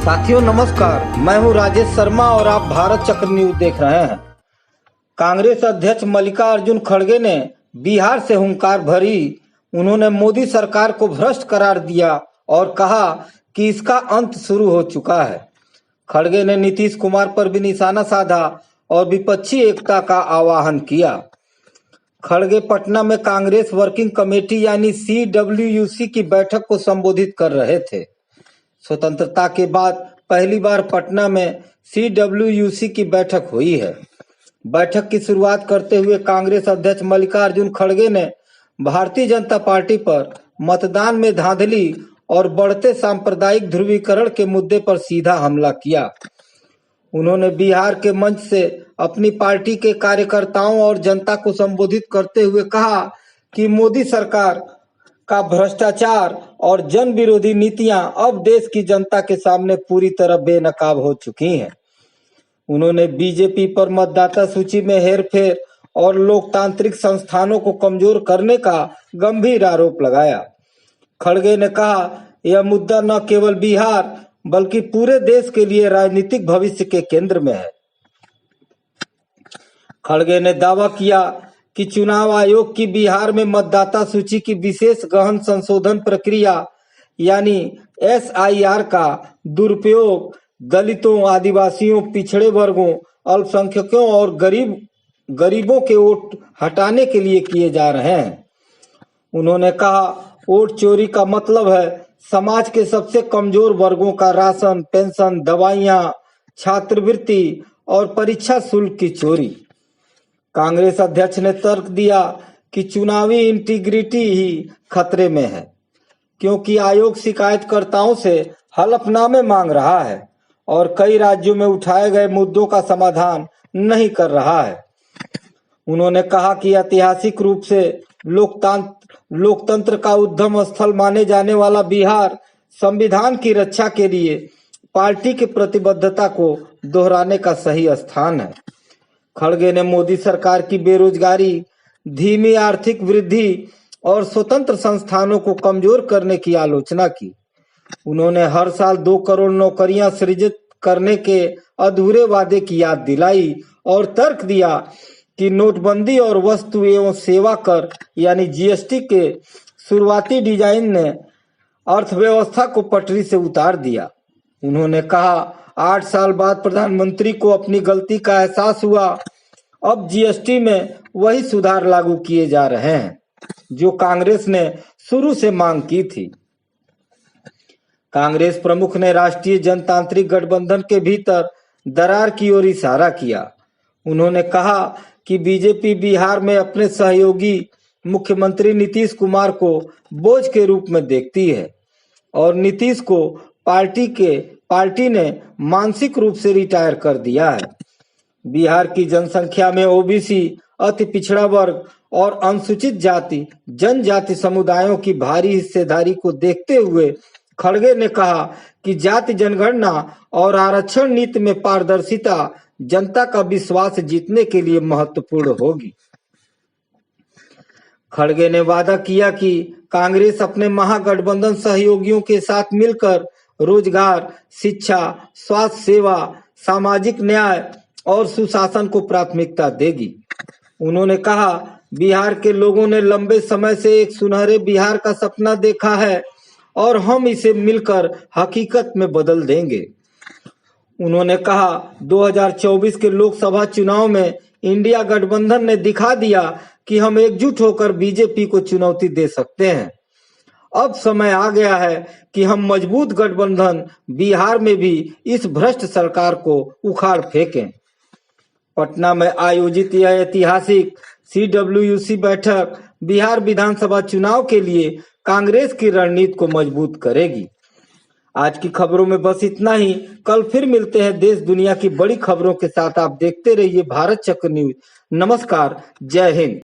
साथियों नमस्कार, मैं हूं राजेश शर्मा और आप भारत चक्र न्यूज देख रहे हैं। कांग्रेस अध्यक्ष मल्लिकार्जुन खड़गे ने बिहार से हुंकार भरी। उन्होंने मोदी सरकार को भ्रष्ट करार दिया और कहा कि इसका अंत शुरू हो चुका है। खड़गे ने नीतीश कुमार पर भी निशाना साधा और विपक्षी एकता का आह्वान किया। खड़गे पटना में कांग्रेस वर्किंग कमेटी यानी CWUC की बैठक को संबोधित कर रहे थे। स्वतंत्रता के बाद पहली बार पटना में CWUC की बैठक हुई है। बैठक की शुरुआत करते हुए कांग्रेस अध्यक्ष मल्लिकार्जुन खड़गे ने भारतीय जनता पार्टी पर मतदान में धांधली और बढ़ते सांप्रदायिक ध्रुवीकरण के मुद्दे पर सीधा हमला किया। उन्होंने बिहार के मंच से अपनी पार्टी के कार्यकर्ताओं और जनता को संबोधित करते हुए कहा कि मोदी सरकार का भ्रष्टाचार और जन विरोधी नीतियां अब देश की जनता के सामने पूरी तरह बेनकाब हो चुकी हैं। उन्होंने बीजेपी पर मतदाता सूची में हेरफेर और लोकतांत्रिक संस्थानों को कमजोर करने का गंभीर आरोप लगाया। खड़गे ने कहा, यह मुद्दा न केवल बिहार बल्कि पूरे देश के लिए राजनीतिक भविष्य के केंद्र में है। खड़गे ने दावा किया कि चुनाव आयोग की बिहार में मतदाता सूची की विशेष गहन संशोधन प्रक्रिया यानी SIR का दुरुपयोग दलितों, आदिवासियों, पिछड़े वर्गों, अल्पसंख्यकों और गरीबों के वोट हटाने के लिए किए जा रहे हैं। उन्होंने कहा, वोट चोरी का मतलब है समाज के सबसे कमजोर वर्गों का राशन, पेंशन, दवाइयां, छात्रवृत्ति और परीक्षा शुल्क की चोरी। कांग्रेस अध्यक्ष ने तर्क दिया कि चुनावी इंटीग्रिटी ही खतरे में है, क्योंकि आयोग शिकायतकर्ताओं से हलफनामे मांग रहा है और कई राज्यों में उठाए गए मुद्दों का समाधान नहीं कर रहा है। उन्होंने कहा कि ऐतिहासिक रूप से लोकतंत्र का उद्गम स्थल माने जाने वाला बिहार संविधान की रक्षा के लिए पार्टी की प्रतिबद्धता को दोहराने का सही स्थान है। खड़गे ने मोदी सरकार की बेरोजगारी, धीमी आर्थिक वृद्धि और स्वतंत्र संस्थानों को कमजोर करने की आलोचना की। उन्होंने हर साल 2 करोड़ नौकरियां सृजित करने के अधूरे वादे की याद दिलाई और तर्क दिया कि नोटबंदी और वस्तु एवं सेवा कर यानी GST के शुरुआती डिजाइन ने अर्थव्यवस्था को पटरी से उतार दिया। उन्होंने कहा, 8 साल बाद प्रधानमंत्री को अपनी गलती का एहसास हुआ। अब GST में वही सुधार लागू किए जा रहे हैं जो कांग्रेस ने शुरू से मांग की थी। कांग्रेस प्रमुख ने राष्ट्रीय जनतांत्रिक गठबंधन के भीतर दरार की ओर इशारा किया। उन्होंने कहा कि बीजेपी बिहार में अपने सहयोगी मुख्यमंत्री नीतीश कुमार को बोझ के रूप में देखती है और नीतीश को पार्टी ने मानसिक रूप से रिटायर कर दिया है। बिहार की जनसंख्या में OBC, अति पिछड़ा वर्ग और अनुसूचित जाति जनजाति समुदायों की भारी हिस्सेदारी को देखते हुए खड़गे ने कहा कि जाति जनगणना और आरक्षण नीति में पारदर्शिता जनता का विश्वास जीतने के लिए महत्वपूर्ण होगी। खड़गे ने वादा किया कि कांग्रेस अपने महागठबंधन सहयोगियों के साथ मिलकर रोजगार, शिक्षा, स्वास्थ्य सेवा, सामाजिक न्याय और सुशासन को प्राथमिकता देगी। उन्होंने कहा, बिहार के लोगों ने लंबे समय से एक सुनहरे बिहार का सपना देखा है और हम इसे मिलकर हकीकत में बदल देंगे। उन्होंने कहा, 2024 के लोकसभा चुनाव में इंडिया गठबंधन ने दिखा दिया कि हम एकजुट होकर बीजेपी को चुनौती दे सकते हैं। अब समय आ गया है कि हम मजबूत गठबंधन बिहार में भी इस भ्रष्ट सरकार को उखाड़ फेंकें। पटना में आयोजित यह ऐतिहासिक CWUC बैठक बिहार विधानसभा चुनाव के लिए कांग्रेस की रणनीति को मजबूत करेगी। आज की खबरों में बस इतना ही। कल फिर मिलते हैं देश दुनिया की बड़ी खबरों के साथ। आप देखते रहिए भारत चक्र न्यूज। नमस्कार, जय हिंद।